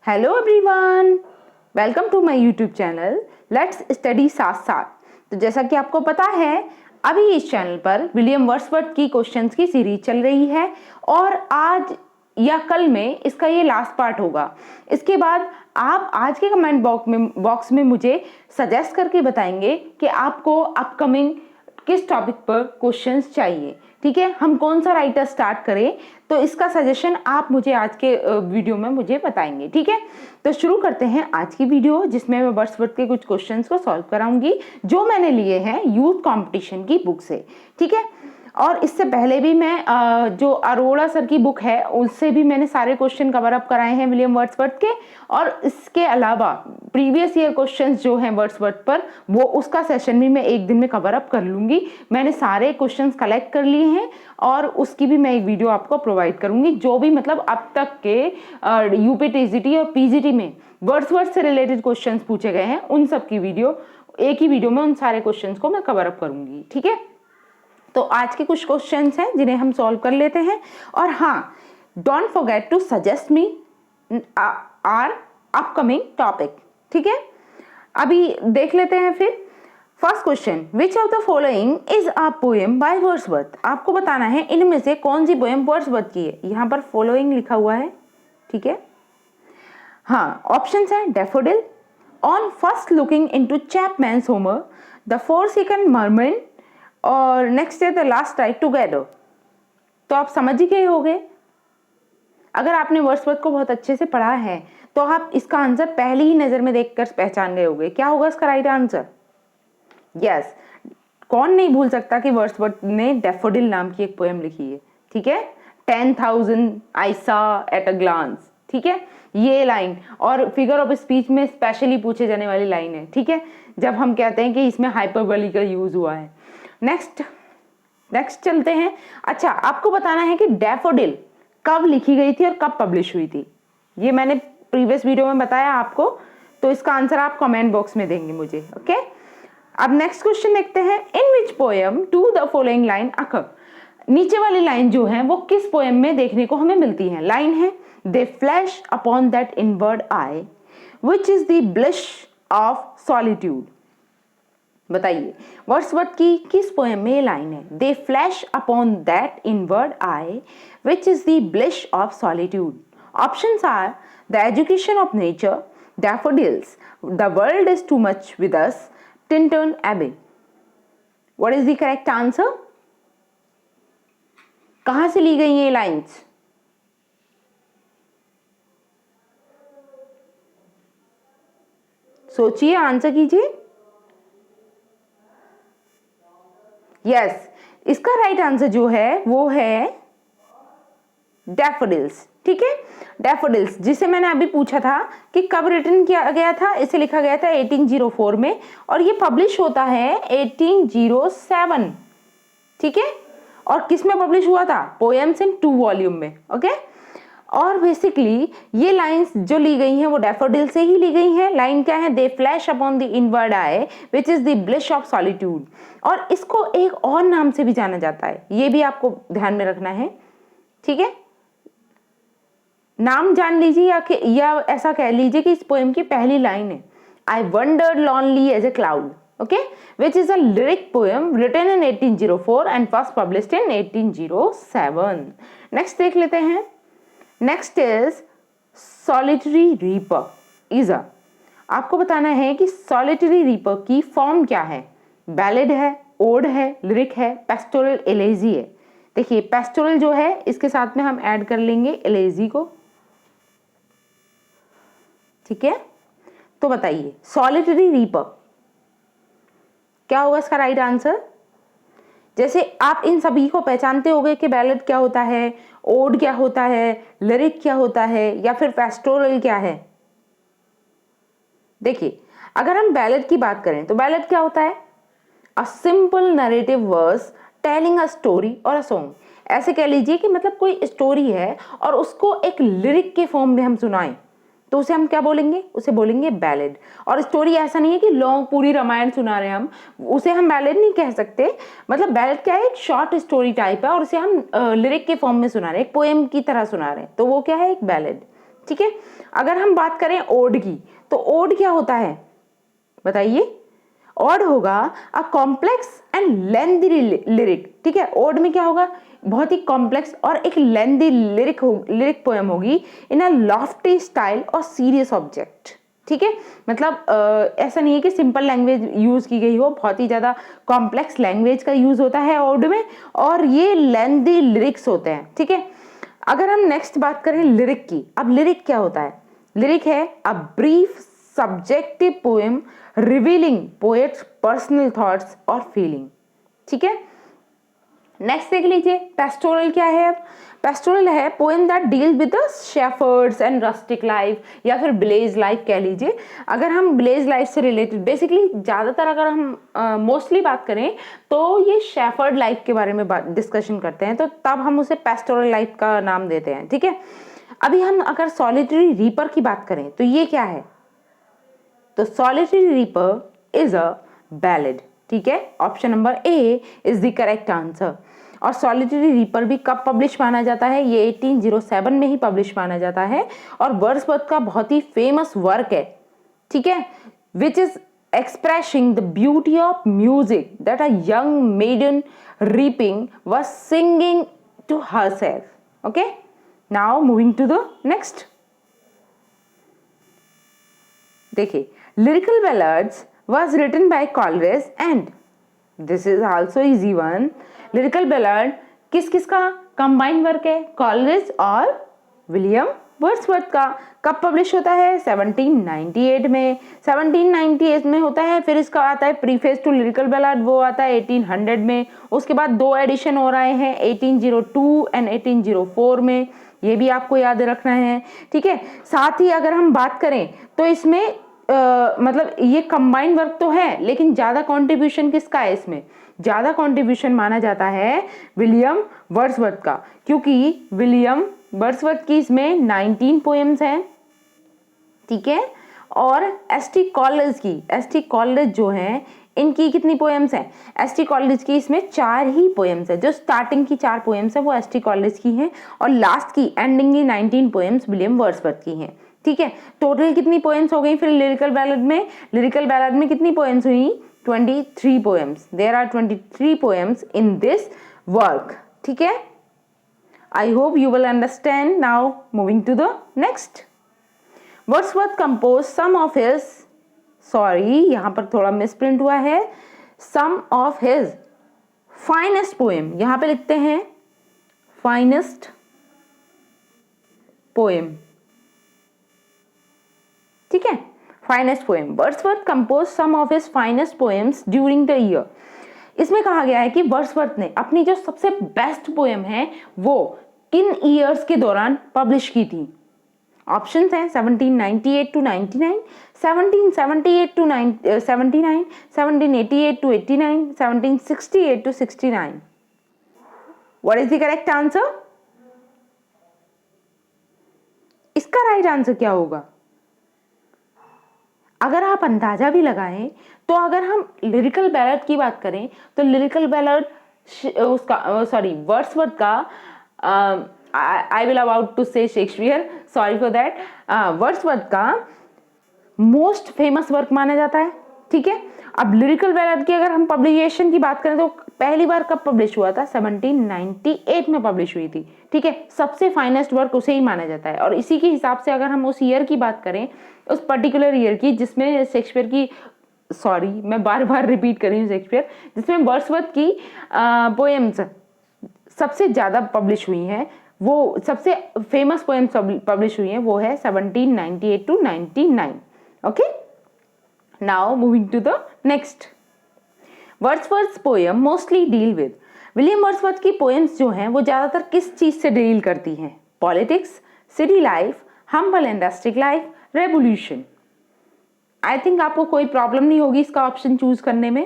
Hello everyone, welcome to my YouTube channel let's study साथ साथ। तो जैसा कि आपको पता है, अभी इस चैनल पर विलियम वर्ड्सवर्थ की क्वेश्चंस की सीरीज चल रही है और आज या कल में इसका ये लास्ट पार्ट होगा। इसके बाद आप आज के कमेंट बॉक्स में मुझे सजेस्ट करके बताएंगे कि आपको अपकमिंग किस टॉपिक पर क्वेश्चंस चाहिए। ठीक है, हम कौन सा राइटर स्टार्ट करें, तो इसका सजेशन आप मुझे आज के वीडियो में मुझे बताएंगे। ठीक है, तो शुरू करते हैं आज की वीडियो, जिसमें मैं वर्ड्सवर्थ के कुछ क्वेश्चंस को सॉल्व कराऊंगी जो मैंने लिए हैं यूथ कंपटीशन की बुक से। ठीक है, और इससे पहले भी मैं जो अरोड़ा सर की बुक है उससे भी मैंने सारे क्वेश्चन कवर अप कराए हैं विलियम वर्ड्सवर्थ के, और इसके अलावा प्रीवियस ईयर क्वेश्चंस जो हैं वर्ड्सवर्थ पर, वो उसका सेशन भी मैं एक दिन में कवर अप कर लूंगी। मैंने सारे क्वेश्चंस कलेक्ट कर लिए हैं और उसकी भी मैं एक वीडियो आपको प्रोवाइड करूंगी, जो भी मतलब अब तक के यूपी टीजीटी और पीजीटी में वर्ड्सवर्थ से रिलेटेड क्वेश्चंस पूछे गए हैं, उन सब की वीडियो एक ही वीडियो में उन सारे क्वेश्चंस को मैं कवर अप करूंगी। ठीक है, तो आज के कुछ क्वेश्चंस हैं जिन्हें हम सॉल्व कर लेते हैं। और हाँ, don't forget to suggest me our upcoming topic. ठीक है, अभी देख लेते हैं फिर। First question, which of the following is a poem by Wordsworth. आपको बताना है इनमें से कौन सी पोएम वर्ड्सवर्थ की है। यहाँ पर फॉलोइंग लिखा हुआ है। ठीक है, हाँ, ऑप्शंस हैं daffodil, on first looking into Chapman's Homer, the forsaken merman, और नेक्स्ट है द लास्ट नाइट टुगेदर। तो आप समझ ही गए होंगे, अगर आपने वर्ड्सवर्थ को बहुत अच्छे से पढ़ा है तो आप इसका आंसर पहली ही नजर में देखकर पहचान गए होंगे। क्या होगा इसका राइट आंसर? यस, कौन नहीं भूल सकता कि वर्ड्सवर्थ ने डैफोडिल नाम की एक पोएम लिखी है। ठीक है, 10,000 I saw at a glance. ठीक है, ये लाइन और फिगर ऑफ स्पीच में स्पेशली पूछे जाने वाली लाइन है। ठीक है, जब हम कहते हैं कि इसमें हाइपरबोली का यूज हुआ है। नेक्स्ट चलते हैं। अच्छा, आपको बताना है कि डैफोडिल कब लिखी गई थी और कब पब्लिश हुई थी। ये मैंने प्रीवियस वीडियो में बताया आपको, तो इसका आंसर आप कमेंट बॉक्स में देंगे मुझे। ओके, अब नेक्स्ट क्वेश्चन देखते हैं। In which poem to the following line occur. नीचे वाली लाइन जो है वो किस पोएम में देखने को हमें मिलती है। लाइन है, they flash upon that inward eye which is the bliss of solitude. बताइए वर्ड्सवर्थ की किस पोएम में ये लाइन है। They flash upon that inward eye which is the bliss of solitude. Options are the education of nature, daffodils, the world is too much with us, Tintern Abbey. What is the correct answer? कहां से ली गई ये lines? सोचिए, answer कीजिए। Yes, इसका right answer जो है वो है डैफोडिल्स। ठीक है, डैफोडिल्स, जिसे मैंने अभी पूछा था कि कब रिटन किया गया था, इसे लिखा गया था 1804 में और ये पब्लिश होता है 1807। ठीक है, और किस में पब्लिश हुआ था? पोएम्स इन 2 वॉल्यूम में। ओके, और बेसिकली ये लाइंस जो ली गई हैं वो डैफोडिल से ही ली गई हैं। लाइन क्या है? They flash upon the inward eye which is the bliss of solitude. और इसको एक और नाम से भी जाना जाता है, ये भी आपको ध्यान में रखना है। ठीक है, नाम जान लीजिए या ऐसा कह लीजिए कि इस पोएम की पहली लाइन है, I wandered lonely as a cloud. Okay, which is a lyric poem written in 1804 and first published in 1807। Next देख लेते हैं। Next is solitary reaper is a. आपको बताना है कि सॉलिटरी रीपर की फॉर्म क्या है। बैलेड है, ओड है, लिरिक है, पेस्टोरल, एलेजी है। देखिए पेस्टोरल जो है इसके साथ में हम ऐड कर लेंगे एलेजी को। ठीक है, तो बताइए सॉलिटरी रीपर क्या होगा इसका राइट आंसर? जैसे आप इन सभी को पहचानते होंगे कि बैलेड क्या होता है, ओड क्या होता है, लिरिक क्या होता है, या फिर पेस्टोरल क्या है। देखिए अगर हम बैलेड की बात करें तो बैलेड क्या होता है? A simple narrative verse telling a story और अ सॉन्ग। ऐसे कह लीजिए कि मतलब कोई स्टोरी है और उसको एक लिरिक के फॉर्म में हम सुनाएं तो उसे हम क्या बोलेंगे? उसे बोलेंगे बैलेड। और स्टोरी ऐसा नहीं है कि लॉन्ग पूरी रामायण सुना रहे हैं हम, उसे हम बैलेड नहीं कह सकते। मतलब बैलेड क्या है? एक शॉर्ट स्टोरी टाइप है और उसे हम लिरिक के फॉर्म में सुना रहे हैं, एक पोएम की तरह सुना रहे हैं, तो वो क्या है? एक बैलेड। ठीक है। अगर हम बात करें ओड की, तो ओड क्या होता है बताइए? ओड होगा a complex and lengthy lyric, ठीक है। ओड में क्या होगा? बहुत ही कॉम्प्लेक्स और एक लेंथी लिरिक पोएम होगी इन अ लॉफ्टी स्टाइल और सीरियस ऑब्जेक्ट, ठीक है। मतलब ऐसा नहीं है कि सिंपल लैंग्वेज यूज की गई हो, बहुत ही ज्यादा कॉम्प्लेक्स लैंग्वेज का यूज होता है ओड में, और ये लेंथी लिरिक्स होते हैं, ठीक है। अगर हम नेक्स्ट बात करें लिरिक की, अब लिरिक क्या होता है? लिरिक है a brief subjective poem revealing poets personal thoughts और फीलिंग, ठीक है। नेक्स्ट देख लीजिए पेस्टोरल क्या है। पेस्टोरल है poem that deals with the shepherd's and rustic life, या फिर विलेज लाइफ कह लीजिए। अगर हम विलेज लाइफ से रिलेटेड बेसिकली ज़्यादातर अगर हम मोस्टली बात करें तो ये शेफर्ड लाइफ के बारे में डिस्कशन करते हैं, तो तब हम उसे पेस्टोरल लाइफ का नाम देते हैं, ठीक है। अभी हम अगर सॉलिटरी रीपर की बात करें तो ये क्या है? तो solitary reaper is a ballad, ठीक है। Option number A is the correct answer. और सॉलिटरी रीपर भी कब पब्लिश माना जाता है? ये 1807 में ही पब्लिश माना जाता है, और वर्ड्सवर्थ का बहुत ही फेमस वर्क है, ठीक है, which is expressing the beauty of music that a young maiden reaping was singing to herself. Okay, now moving to the next. देखिए, lyrical ballads was written by Coleridge and this is also easy one. lyrical ballad किस किस का combined work है? Coleridge और William Wordsworth का। कब publish होता है? 1798 में। 1798 में होता है। फिर इसका आता है प्रीफेस टू लिरिकल बैलाड, वो आता है 1800 में। उसके बाद 2 एडिशन हो रहे हैं 1802 एंड 1804 में, ये भी आपको याद रखना है, ठीक है। साथ ही अगर हम बात करें तो इसमें मतलब ये कंबाइंड वर्क तो है, लेकिन ज़्यादा कॉन्ट्रीब्यूशन किसका है? इसमें ज़्यादा कॉन्ट्रीब्यूशन माना जाता है विलियम वर्ड्सवर्थ का, क्योंकि विलियम वर्ड्सवर्थ की इसमें 19 पोएम्स हैं, ठीक है। और एस.टी. कॉलेरिज जो हैं इनकी कितनी पोएम्स हैं? एस.टी. कॉलेरिज की इसमें 4 ही पोएम्स है। जो स्टार्टिंग की 4 पोएम्स है वो एस.टी. कॉलेरिज की हैं, और लास्ट की एंडिंग की 19 पोएम्स विलियम वर्ड्सवर्थ की हैं, ठीक है। टोटल कितनी पोएम्स हो गई फिर लिरिकल बैलाड में कितनी पोएम्स हुई? 23 poems. There are 23 poems in this work, ठीक है। I hope you will understand. Now moving to the next. Wordsworth compose some of his, sorry यहाँ पर थोड़ा मिसप्रिंट हुआ है, some of his finest poem, यहाँ पे लिखते हैं फाइनेस्ट पोएम, ठीक है। Finest poem, Wordsworth compose some of his finest poems during the year. इसमें कहा गया है कि वर्ड्सवर्थ ने अपनी जो सबसे बेस्ट पोएम है वो किन ईयर्स के दौरान पब्लिश की थी? ऑप्शंस हैं 1798 to 99, 1778 to 79, 1788 to 89, 1768 to 69। What is the correct answer? इसका राइट आंसर क्या होगा? अगर आप अंदाजा भी लगाएं तो अगर हम लिरिकल बैलाड की बात करें तो लिरिकल बैलाड उसका सॉरी वर्ड्सवर्थ का आई विल अबाउट टू से Shakespeare, sorry for that, Wordsworth का मोस्ट फेमस वर्क माना जाता है, ठीक है। अब लिरिकल बैलाड की अगर हम पब्लिकेशन की बात करें तो पहली बार कब पब्लिश हुआ था? 1798 में पब्लिश हुई थी, ठीक है। सबसे फाइनेस्ट वर्क उसे ही माना जाता है, और इसी के हिसाब से अगर हम उस ईयर की बात करें, उस पर्टिकुलर ईयर की जिसमें शेक्सपियर की, सॉरी मैं बार बार रिपीट कर रही हूँ, शेक्सपियर जिसमें वर्ड्सवर्थ की पोएम्स सबसे ज़्यादा पब्लिश हुई हैं, वो सबसे फेमस पोएम्स पब्लिश हुई हैं, वो है 1798 to 99। Okay, now moving to the next. Wordsworth poem mostly deal with, William Wordsworth की पोएम्स जो हैं वो ज़्यादातर किस चीज़ से डील करती हैं? Politics, city life, humble and rustic life, revolution. I think आपको कोई प्रॉब्लम नहीं होगी इसका ऑप्शन चूज करने में।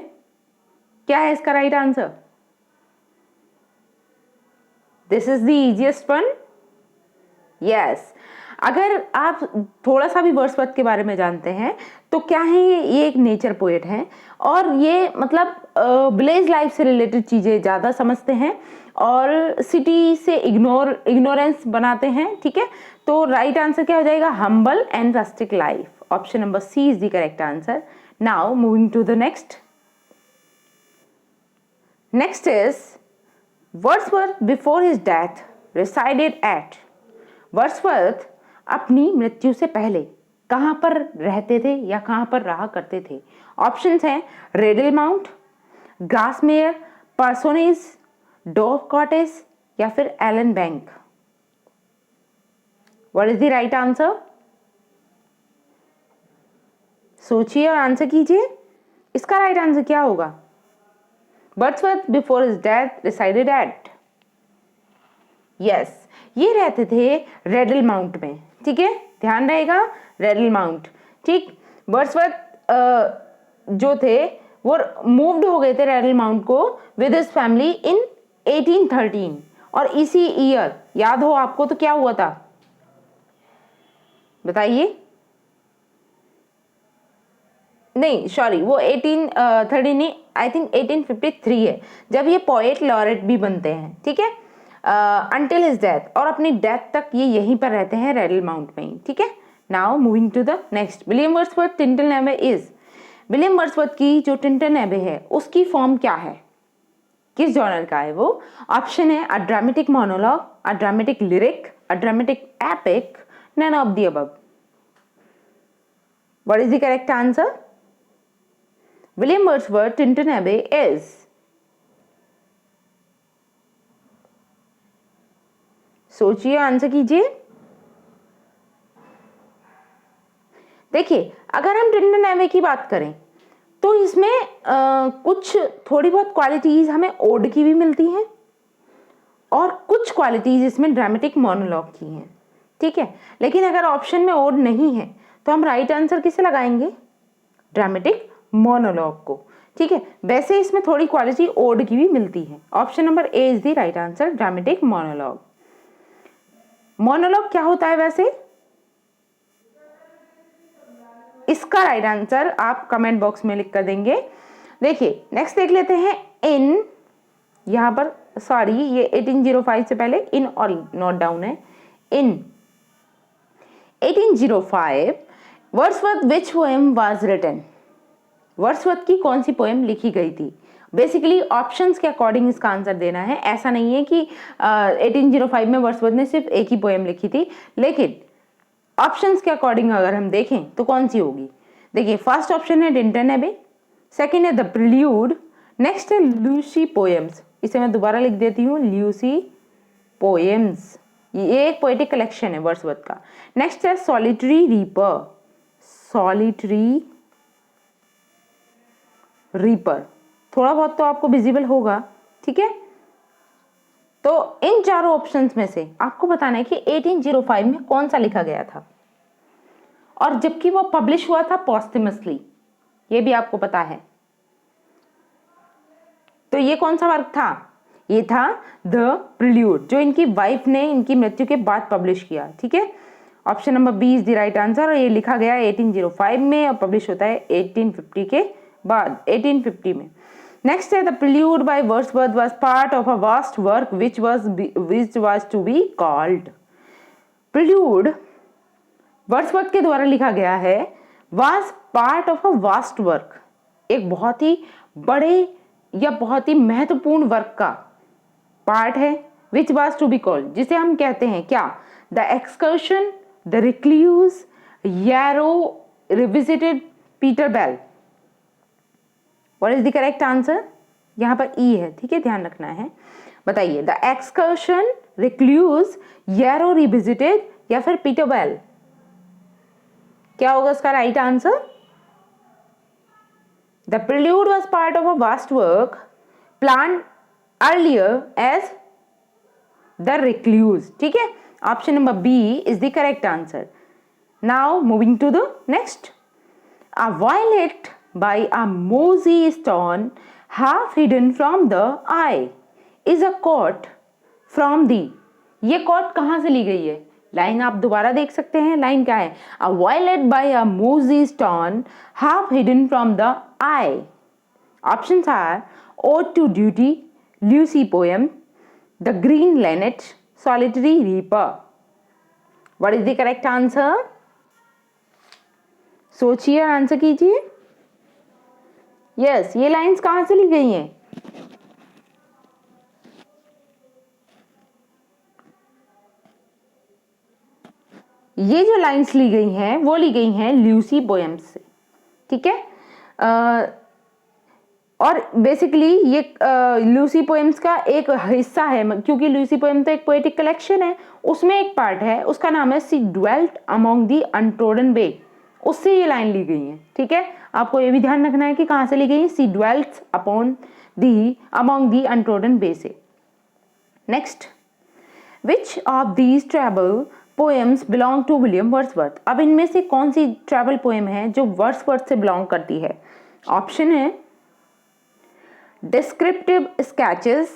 क्या है इसका right answer? This is the easiest one. Yes, अगर आप थोड़ा सा भी वर्ड्सवर्थ के बारे में जानते हैं तो क्या है, ये एक नेचर पोएट हैं और ये मतलब विलेज लाइफ से रिलेटेड चीज़ें ज़्यादा समझते हैं, और सिटी से इग्नोरेंस बनाते हैं, ठीक है। तो राइट आंसर क्या हो जाएगा, humble and rustic life. Option number C is the correct answer. Now moving to the next is Wordsworth before his death resided at। Wordsworth अपनी मृत्यु से पहले कहां पर रहते थे या कहां पर रहा करते थे? ऑप्शंस हैं Rydal Mount, Grasmere, Parsonage, Dove Cottage या फिर Allan Bank. What is the right answer? सोचिए और आंसर कीजिए। इसका राइट आंसर क्या होगा? Wordsworth before his death resided at, yes, ये रहते थे रेडल माउंट में, ठीक है, ध्यान रहेगा, रेडल माउंट, ठीक। वर्ड्सवर्थ जो थे वो मूव्ड हो गए थे रेडल माउंट को विद हिज फैमिली इन 1813 और इसी ईयर याद हो आपको तो क्या हुआ था, बताइए। नहीं सॉरी, वो 1830 नहीं, आई थिंक 1853 है जब ये पोएट लॉरेट भी बनते हैं, ठीक है, अंटिल हिज डेथ, और अपनी डेथ तक ये यहीं पर रहते हैं रेडल माउंट में ही, ठीक है। Now moving to the next, William Wordsworth Tintern Abbey is, William Wordsworth की जो टिंटन एबे है उसकी फॉर्म क्या है, किस जॉनर का है वो? ऑप्शन है a dramatic monologue, a dramatic lyric, a dramatic epic, none of the above. What is the correct answer? William Wordsworth Tintern Abbey is, सोचिए, आंसर कीजिए। देखिए अगर हम टिंटन एबे की बात करें तो इसमें कुछ थोड़ी बहुत क्वालिटीज हमें ओड की भी मिलती हैं और कुछ क्वालिटीज इसमें ड्रामेटिक मोनोलॉग की हैं, ठीक है। लेकिन अगर ऑप्शन में ओड नहीं है तो हम राइट आंसर किसे लगाएंगे? ड्रामेटिक मोनोलॉग को, ठीक है। वैसे इसमें थोड़ी क्वालिटी ओड की भी मिलती है। Option number A is the right answer, dramatic monologue. Monologue क्या होता है वैसे? इसका राइट आंसर आप कमेंट बॉक्स में लिख कर देंगे। देखिए नेक्स्ट देख लेते हैं इन, यहां पर सॉरी ये 1805 से पहले इन और नोट डाउन है। In 1805 Wordsworth which poem was written, Wordsworth की कौन सी पोएम लिखी गई थी? बेसिकली ऑप्शंस के अकॉर्डिंग इसका आंसर देना है। ऐसा नहीं है कि 1805 में वर्ड्सवर्थ ने सिर्फ एक ही पोएम लिखी थी, लेकिन ऑप्शंस के अकॉर्डिंग अगर हम देखें तो कौन सी होगी? देखिए फर्स्ट ऑप्शन है टिंटन एबे, सेकंड है द प्रिल्यूड, नेक्स्ट है लूसी पोएम्स, इसे मैं दोबारा लिख देती हूँ, लूसी पोएम्स, ये एक पोएटिक कलेक्शन है वर्ड्सवर्थ का। नेक्स्ट है सॉलिटरी रीपर, सॉलिटरी रीपर, थोड़ा बहुत तो आपको विजिबल होगा, ठीक है। तो इन चारों ऑप्शंस में से आपको बताना है कि 1805 में कौन सा लिखा गया था, और जबकि वो पब्लिश हुआ था पॉस्टमसली, ये भी आपको पता है। तो ये कौन सा वर्क था? ये था द प्रिल्यूड, जो इनकी वाइफ ने इनकी मृत्यु के बाद पब्लिश किया, ठीक है। Option number B is the right answer. और ये लिखा गया 1805 में और पब्लिश होता है 1850 के बाद, 1850 में। Next है the prelude by Wordsworth was part of a vast work which was to be called, prelude Wordsworth के द्वारा लिखा गया है, was part of a vast work, एक बहुत ही बड़े या बहुत ही महत्वपूर्ण वर्क का पार्ट है, which was to be called, जिसे हम कहते हैं क्या? The excursion, the recluse, Yarrow revisited Peter Bell। What is the correct answer? यहाँ पर ई है, ठीक है, ध्यान रखना है। बताइए the Excursion, Recluse, Yarrow Revisited या फिर पीटर बेल, क्या होगा इसका right answer? The Prelude was part of a vast work plan earlier as the Recluse, ठीक है। Option number B is the correct answer. Now moving to the next, a violet by a mosey stone half hidden from the eye is a quote from the, ये quote कहाँ से ली गई है? Line आप दोबारा देख सकते हैं, लाइन क्या है? A violet by a mosey stone half hidden from the eye। Options are Ode to Duty, Lucy poem, the green linnet, solitary reaper. What is the correct answer? सोचिए, आंसर कीजिए। Yes, ये lines कहां से ली गई हैं? ये जो लाइंस ली गई हैं वो ली गई हैं ल्यूसी पोएम्स से, ठीक है। और बेसिकली ये ल्यूसी पोएम्स का एक हिस्सा है, क्योंकि ल्यूसी पोएम तो एक पोएटिक कलेक्शन है, उसमें एक पार्ट है, उसका नाम है she dwelt among the untrodden वे, उससे ये लाइन ली गई है, ठीक है। आपको ये भी ध्यान रखना है कि कहाँ से ली गई है, she dwelt upon the among the untrodden way से। Next, which of these travel poems belong to William Wordsworth. अब इनमें से कौन सी ट्रैवल पोएम है जो वर्ड्सवर्थ से बिलोंग करती है? ऑप्शन है डिस्क्रिप्टिव स्केचेस,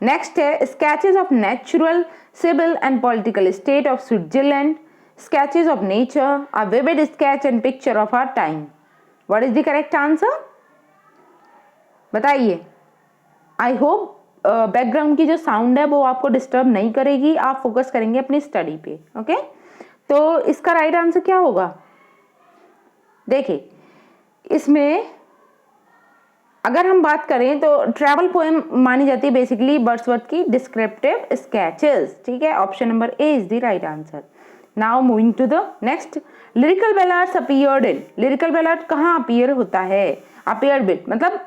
नेक्स्ट है sketches of natural, civil and political state of Switzerland, sketches of nature, a vivid sketch and picture of our time. What is the correct answer? बताइए। I hope background की जो sound है वो आपको disturb नहीं करेगी, आप फोकस करेंगे अपनी स्टडी पे, ओके। तो इसका राइट आंसर क्या होगा? देखिए, इसमें अगर हम बात करें तो ट्रैवल पोएम मानी जाती है बेसिकली वर्ड्सवर्थ की डिस्क्रिप्टिव स्केचेस, ठीक है। Option number A is the right answer. Now moving to the next, lyrical ballads appeared in. Lyrical ballad कहाँ अपीयर होता है? अपीयर्ड विद मतलब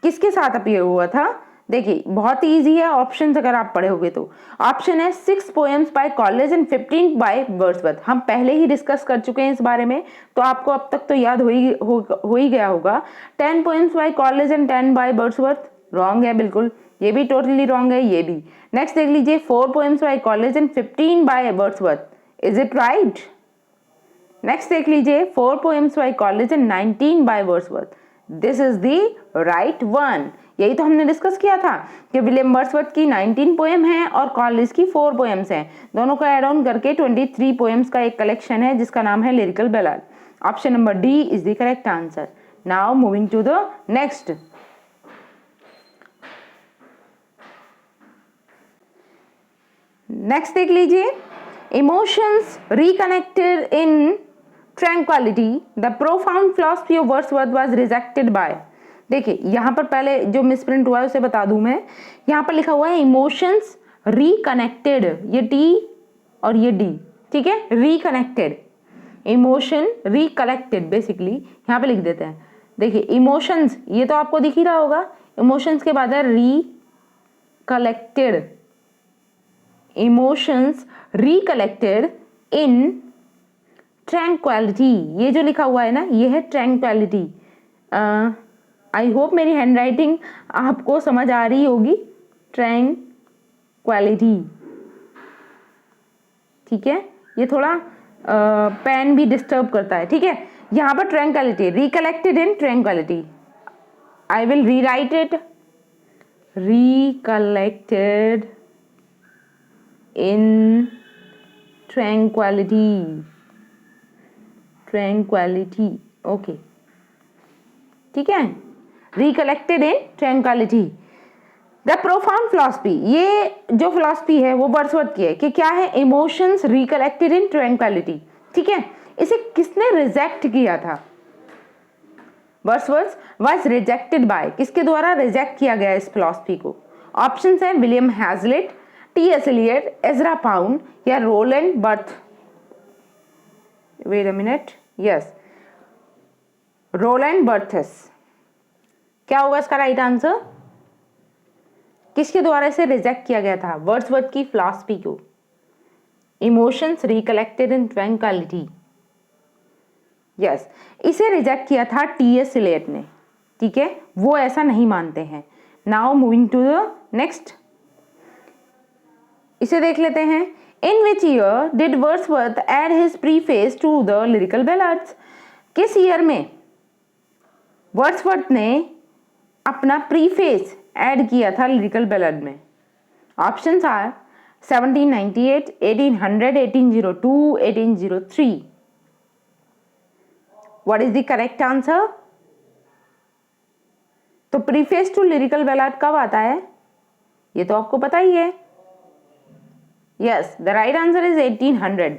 किसके साथ अपीयर हुआ था? देखिए, बहुत ही ईजी है, ऑप्शन अगर आप पढ़े होगे तो। ऑप्शन है 6 poems by Coleridge and 15 by Wordsworth. हम पहले ही डिस्कस कर चुके हैं इस बारे में, तो आपको अब तक तो याद हो ही गया होगा। 10 poems by Coleridge and 10 by Wordsworth, wrong है बिल्कुल, ये भी टोटली रॉन्ग है, ये भी। नेक्स्ट देख लीजिए, 4 poems by Coleridge and 15 by Wordsworth, is it right? Next देख लीजिए, 4 poems by Coleridge and 19 by Wordsworth, this is the right one. यही तो हमने डिस्कस किया था कि विलियम वर्ड्सवर्थ की 19 पोएम है और कॉलेज की 4 पोएम्स हैं, दोनों को ऐड ऑन करके 23 पोएम्स का एक कलेक्शन है जिसका नाम है lyrical ballad. Option number D is the correct answer. Now moving to the next, next देख लीजिए, emotions reconnected in tranquillity, the profound philosophy of Wordsworth was rejected by. देखिए, यहाँ पर पहले जो मिसप्रिंट हुआ है उसे बता दूं मैं। यहाँ पर लिखा हुआ है इमोशंस रिकनेक्टेड, ये टी और ये डी, ठीक है, रिकनेक्टेड, इमोशन रिकलेक्टेड बेसिकली यहाँ पे लिख देते हैं। देखिए, इमोशंस ये तो आपको दिख ही रहा होगा, इमोशंस के बाद है recollected, emotions recollected in tranquillity, ये जो लिखा हुआ है ना, ये है ट्रैंक्विलिटी। आई होप मेरी हैंड राइटिंग आपको समझ आ रही होगी, ट्रैंक्विलिटी, ठीक है। ये थोड़ा पेन भी डिस्टर्ब करता है, ठीक है। यहाँ पर tranquillity, recollected in tranquillity, I will rewrite it, recollected in tranquillity, tranquillity, okay, ठीक है, recollected in tranquillity. The profound philosophy, ये जो फिलॉसफी है वो वर्ड्सवर्थ की है कि क्या है, इमोशंस रिकलेक्टेड इन ट्रैंक्विलिटी, ठीक है। इसे किसने रिजेक्ट किया था? वर्ड्सवर्थ वाज रिजेक्टेड बाय, किसके द्वारा रिजेक्ट किया गया इस फिलॉसफी को? ऑप्शंस हैं William Hazlitt, T S. Eliot, Ezra Pound या Roland Barthes. Wait a minute, yes, Roland Barthes. क्या होगा इसका राइट आंसर? किसके द्वारा इसे रिजेक्ट किया गया था वर्ड्सवर्थ की फिलॉसफी को? Emotions recollected in tranquillity, yes, इसे रिजेक्ट किया था टी.एस. एलियट ने, ठीक है, वो ऐसा नहीं मानते हैं। Now moving to the next, इसे देख लेते हैं। In which year did Wordsworth add his preface to the lyrical ballads, किस ईयर में वर्ड्सवर्थ ने अपना प्रीफेस ऐड किया था लिरिकल बैलाड में? Options are 1798, 1800, 1802, 1803। What is the correct answer? तो प्रीफेस टू लिरिकल बैलाड कब आता है? ये तो आपको पता ही है। Yes, the right answer is 1800।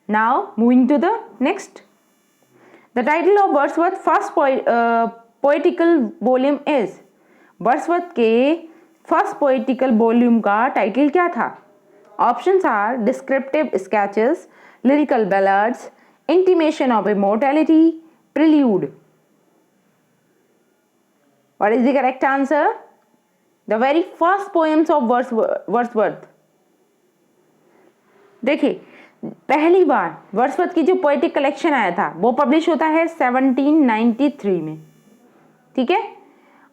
Now moving to the next. The title of Wordsworth first poetical volume is. Wordsworth के फर्स्ट पोएटिकल वॉल्यूम का टाइटल क्या था? Options are descriptive sketches, lyrical ballads, intimation of immortality, prelude. What is the correct answer? The very first poems of Wordsworth. देखिए, पहली बार Wordsworth की जो poetic collection आया था वो पब्लिश होता है 1793 में, ठीक है।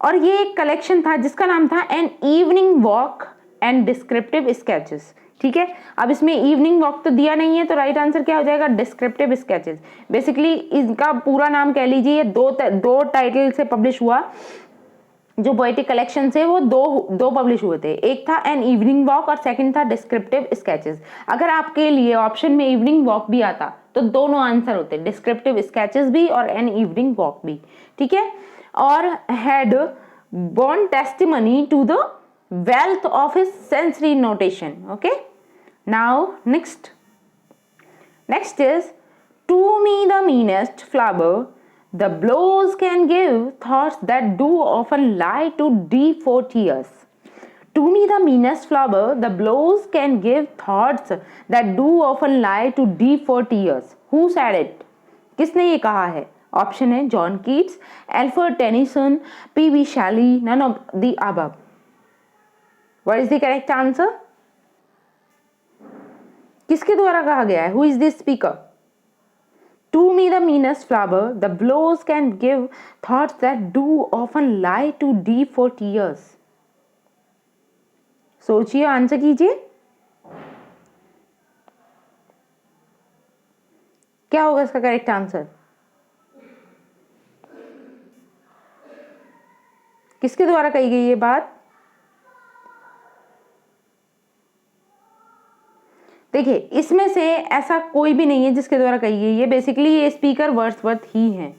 और ये एक कलेक्शन था जिसका नाम था N evening walk and descriptive sketches, ठीक है। अब इसमें इवनिंग वॉक तो दिया नहीं है, तो राइट आंसर क्या हो जाएगा? Descriptive sketches. बेसिकली इसका पूरा नाम कह लीजिए, दो टाइटल से पब्लिश हुआ। जो पोएटिक कलेक्शन थे वो दो पब्लिश हुए थे, एक था एन इवनिंग वॉक और सेकंड था डिस्क्रिप्टिव स्केचेस। अगर आपके लिए ऑप्शन में इवनिंग वॉक भी आता तो दोनों आंसर होते, डिस्क्रिप्टिव स्केचेस भी और एन इवनिंग वॉक भी, ठीक है। और had borne testimony to the wealth of his sensory notation. Okay, now next is, to me the meanest flower, the blows can give thoughts that do often lie to deep for tears. To me the meanest flower, the blows can give thoughts that do often lie to deep for tears. Who said it? किसने ये कहा है? Option है John Keats, Alfred Tennyson, P B. Shelley, none of the above. What is the correct answer? किसके द्वारा कहा गया है? Who is this speaker? To me the meanest flower, the blows can give thoughts that do often lie too deep for tears. सोचिए, answer कीजिए, क्या होगा इसका करेक्ट आंसर? किसके द्वारा कही गई ये बात? देखिए, इसमें से ऐसा कोई भी नहीं है जिसके द्वारा कही गई है। बेसिकली ये स्पीकर वर्ड्सवर्थ ही हैं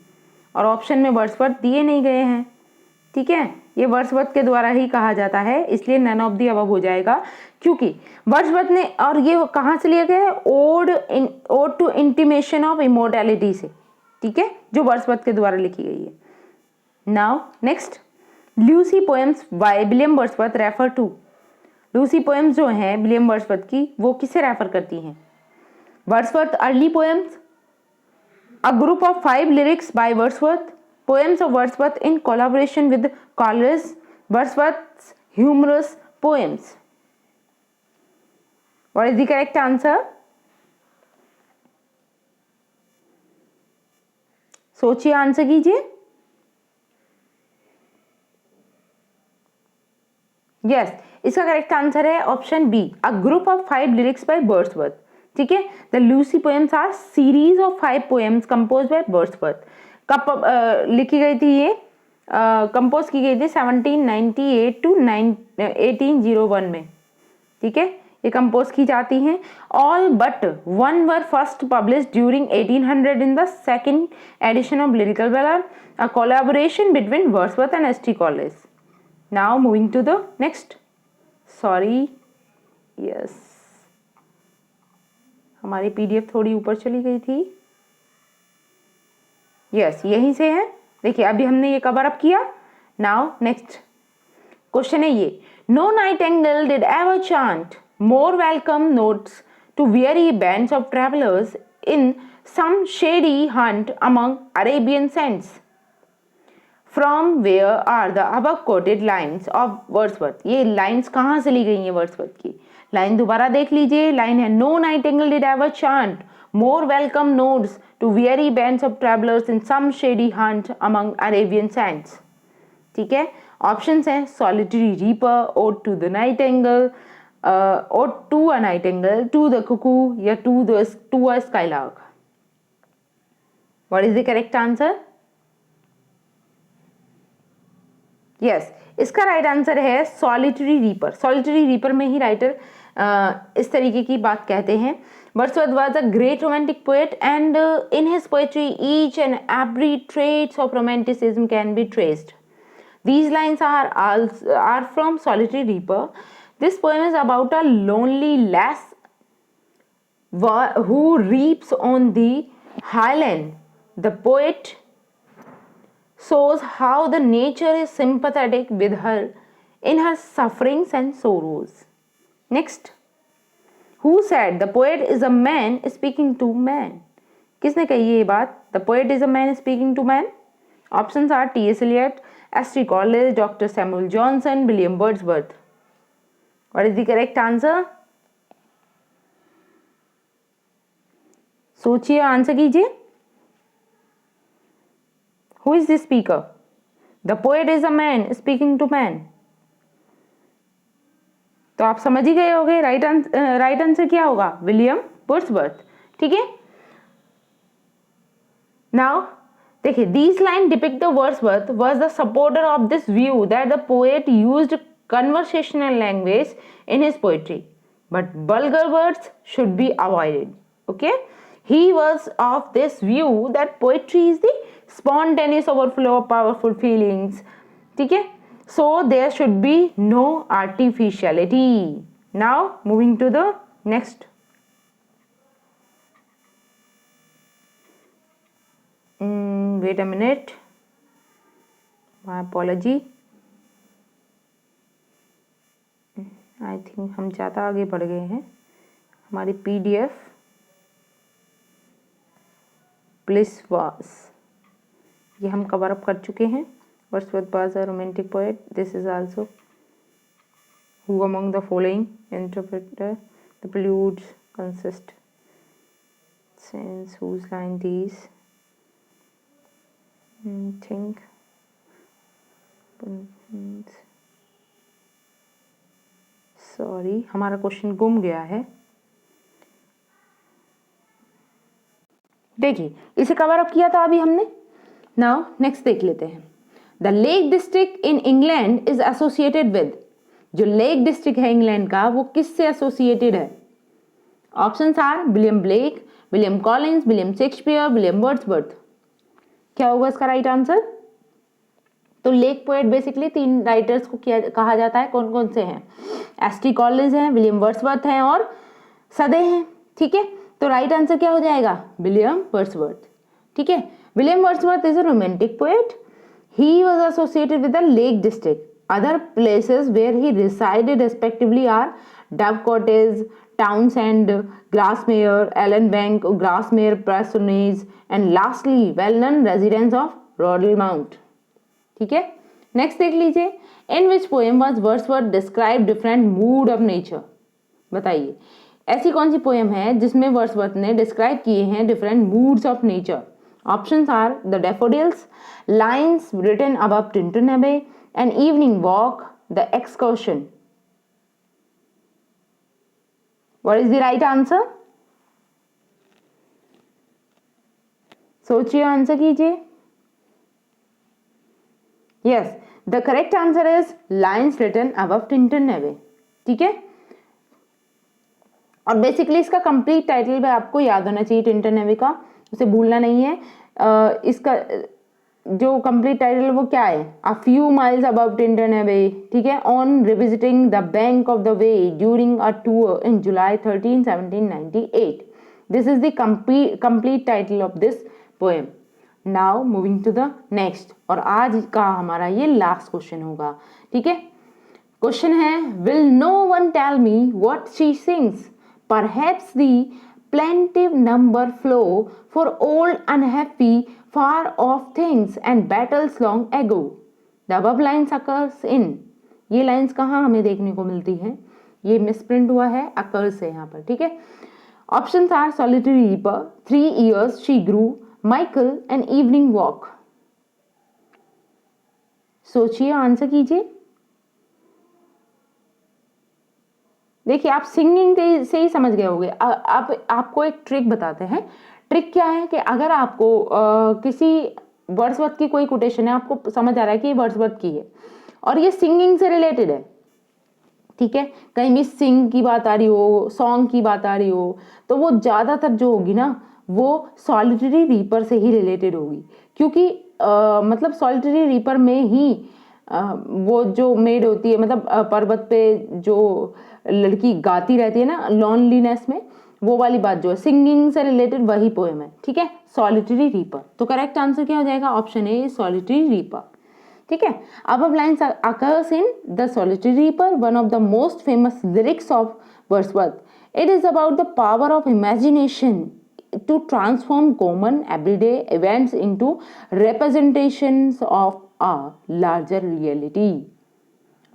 और ऑप्शन में वर्ड्सवर्थ दिए नहीं गए हैं, ठीक है। ये वर्ड्सवर्थ के द्वारा ही कहा जाता है, इसलिए नन ऑफ दी अबव हो जाएगा, क्योंकि वर्ड्सवर्थ ने, और ये कहाँ से लिया गया है? Ode to intimation of immortality से, ठीक है, जो वर्ड्सवर्थ के द्वारा लिखी गई है। Now next, Lucy poems by William Wordsworth refer to. Lucy poems जो हैं विलियम वर्ड्सवर्थ की, वो किसे रेफर करती हैं? Wordsworth early poems, a group of 5 lyrics by Wordsworth, poems of Wordsworth in collaboration with Coleridge, Wordsworth humorous poems. What is the correct answer? सोचिए, answer कीजिए। Yes, इसका करेक्ट आंसर है option B, a group of 5 lyrics by Wordsworth, ठीक है। The Lucy poems are series of 5 poems compose by Wordsworth. कब लिखी गई थी ये? कंपोज की गई थी 1798 टू 1801 में, ठीक है, ये कंपोज की जाती हैं। All but one were first publish during 1800 in the second edition of lyrical ballad, a collaboration between Wordsworth and ST. College. Now moving to the next. Sorry, yes, हमारी PDF थोड़ी ऊपर चली गई थी। Yes, यहीं से है। देखिए, अभी हमने ये कवर अप किया। Now next क्वेश्चन है ये, No nightingale did ever chant more welcome notes to weary bands of travelers in some shady hunt among Arabian sands. From where are the above quoted lines of Wordsworth? ये lines कहाँ से ली गई हैं Wordsworth की? Line दोबारा देख लीजिए। लाइन है, No nightingale did ever chant more welcome notes to weary bands of travelers in some shady hunt among Arabian sands. ठीक है, ऑप्शंस हैं Solitary reaper, Ode to the nightingale, Ode to a nightingale, To the cuckoo या To a skylark. What is the correct answer? Yes, इसका right answer है solitary reaper. Solitary reaper में ही writer इस तरीके की बात कहते हैं। Wordsworth was a great romantic poet and in his poetry each and every traits of romanticism can be traced. These lines are from Solitary Reaper. This poem is about a lonely lass who reaps on the highland. The poet shows how the nature is sympathetic with her in her sufferings and sorrows. Next, who said the poet is a man speaking to man? किसने कही ये बात? The poet is a man speaking to man. Options are T.S. Eliot, S.T. Collins, Dr. Samuel Johnson, William Wordsworth. What is the correct answer? सोचिए, answer कीजिए. Who is the speaker? The poet is a man speaking to man. तो आप समझ ही गए होंगे. Right answer क्या होगा? William Wordsworth. ठीक है. नाउ देखिए, these lines depict the Wordsworth was the supporter of this view that the poet used conversational language in his poetry, but vulgar words should be avoided. Okay, he was of this view that poetry is the spontaneous overflow of powerful feelings. ठीक है, so there should be no artificiality. Now moving to the next. Wait a minute, my apology. I think हम ज़्यादा आगे बढ़ गए हैं. हमारी PDF Bliss was, ये हम कवर अप कर चुके हैं. Wordsworth was a romantic poet. This is also who among the following interpreter the preludes consist. Since whose line these? Think. Sorry, हमारा क्वेश्चन गुम गया है. देखिए, इसे कवर अप किया था अभी हमने. नाउ नेक्स्ट देख लेते हैं. The lake district in England is associated with. जो लेक डिस्ट्रिक्ट है इंग्लैंड का, वो किससे एसोसिएटेड है? Options are William Blake, William Collins, William Shakespeare, William Wordsworth. क्या होगा इसका राइट आंसर? तो लेक पोएट बेसिकली 3 राइटर्स को कहा जाता है. कौन कौन से हैं? एस.टी. कॉलिंस हैं, विलियम वर्ड्सवर्थ हैं और सदे हैं. ठीक है, तो राइट आंसर क्या हो जाएगा? William Wordsworth. ठीक है, William Wordsworth is a romantic poet. He was associated with the lake district. Other places where he resided respectively are Dove Cottage, Townsend, Grasmere, Ellenbank, Grasmere Parsonage, and lastly well-known residence of Rothermount. ठीक है, next देख लीजिए. In which poem was Wordsworth describe different mood of nature. बताइए, ऐसी कौन सी poem है जिसमें वर्ड्सवर्थ ने डिस्क्राइब किए हैं different moods of nature? Options are the daffodils, lines written above Tintern Abbey, an evening walk, the excursion. What is the right answer? सोचिए, आंसर कीजिए. Yes, the correct answer is lines written above Tintin Abbey. ठीक है, और basically इसका complete title भी आपको याद होना चाहिए टिंटन एबे का, उसे भूलना नहीं है. इसका जो कंप्लीट टाइटल वो क्या है? A few miles above Tintern Abbey. ठीक है, on revisiting the bank of the Wye during a tour in July 13, 1798. This is the complete title of this poem. Now moving to the next, और आज का हमारा ये last question होगा. ठीक है, क्वेश्चन है, will no one tell me what she sings, perhaps the plaintive number flow for old unhappy far off things and battles long ago. The above lines occurs in. ये lines कहाँ हमें देखने को मिलती हैं? ये मिसप्रिंट हुआ है, occurs है यहाँ पर. ठीक है, options are Solitary Reaper, 3 years she grew, Michael, and Evening Walk. सोचिए, आंसर कीजिए. देखिए, आप सिंगिंग से ही समझ गए होंगे. आप आपको एक ट्रिक बताते हैं. ट्रिक क्या है कि अगर आपको किसी वर्ड्सवर्थ की कोई कोटेशन है, आपको समझ आ रहा है कि ये वर्ड्सवर्थ की है और ये सिंगिंग से रिलेटेड है. ठीक है, कहीं भी सिंग की बात आ रही हो, सॉन्ग की बात आ रही हो, तो वो ज़्यादातर जो होगी ना, वो सॉलिटरी रीपर से ही रिलेटेड होगी. क्योंकि मतलब सॉलिटरी रीपर में ही वो जो मेड होती है, मतलब पर्वत पे जो लड़की गाती रहती है ना लॉनलीनेस में, वो वाली बात जो है सिंगिंग से रिलेटेड वही पोएम है, ठीक है। सॉलिटरी रीपर, तो करेक्ट आंसर क्या हो जाएगा? ऑप्शन ए सॉलिटरी रीपर, ठीक है। अब lines occurs in the solitary reaper, one of the most famous lyrics of Wordsworth. It is about the power of imagination to transform common everyday events into representations of a larger reality.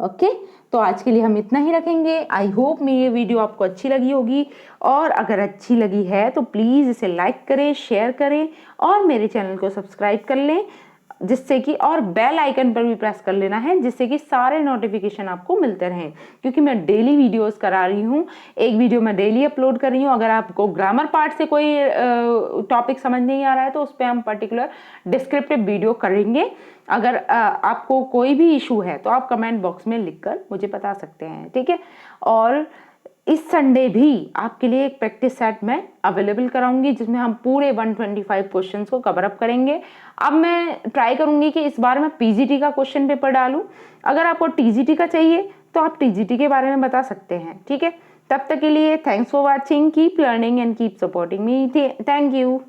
Okay तो आज के लिए हम इतना ही रखेंगे। I hope मेरी ये video आपको अच्छी लगी होगी, और अगर अच्छी लगी है तो प्लीज़ इसे लाइक करें, शेयर करें और मेरे चैनल को सब्सक्राइब कर लें, जिससे कि, और बेल आइकन पर भी प्रेस कर लेना है, जिससे कि सारे नोटिफिकेशन आपको मिलते रहें, क्योंकि मैं डेली वीडियोस करा रही हूँ। एक वीडियो मैं डेली अपलोड कर रही हूँ। अगर आपको ग्रामर पार्ट से कोई टॉपिक समझ नहीं आ रहा है तो उस पर हम पर्टिकुलर डिस्क्रिप्टिव वीडियो करेंगे। अगर आपको कोई भी इशू है तो आप कमेंट बॉक्स में लिखकर मुझे बता सकते हैं, ठीक है। और इस संडे भी आपके लिए एक प्रैक्टिस सेट मैं अवेलेबल कराऊंगी, जिसमें हम पूरे 125 क्वेश्चंस को कवर अप करेंगे। अब मैं ट्राई करूंगी कि इस बार मैं पीजीटी का क्वेश्चन पेपर डालूं। अगर आपको टीजीटी का चाहिए तो आप टीजीटी के बारे में बता सकते हैं, ठीक है। तब तक के लिए thanks for watching, keep learning and keep supporting me. Thank you.